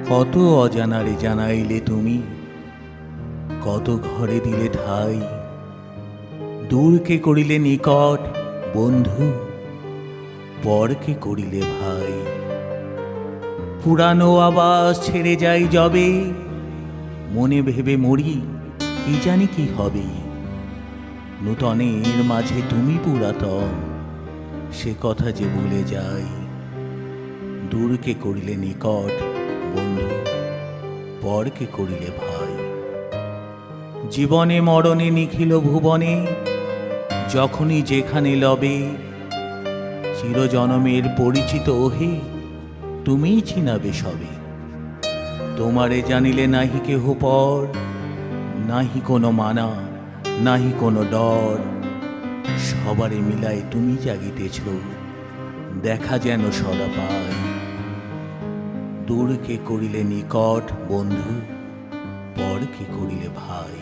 কত অজানারে জানাইলে তুমি, কত ঘরে দিলে ঠাই, দূরকে করিলে নিকট বন্ধু, পরকে করিলে ভাই। পুরানো আবাস ছেড়ে যাই যবে, মনে ভেবে মরি কি জানি কি হবে। নূতনের মাঝে তুমি পুরাতন, সে কথা যে ভুলে যাই। দূরকে করিলে নিকট বন্ধু, পরকে করিলে ভাই। জীবনে মরণে নিখিল ভুবনে, যখনই যেখানে লবে, চিরজনমের পরিচিত ওহে, তুমিই চিনাবে সবে। তোমারে জানিলে নাহি কেহ পর, নাহি কোনো মানা, নাহি কোনো ডর। সবারে মিলাই তুমি জাগিতেছ, দেখা যেন সদা পাই। দূরকে করিলে নিকট বন্ধু, পরকে করিলে ভাই।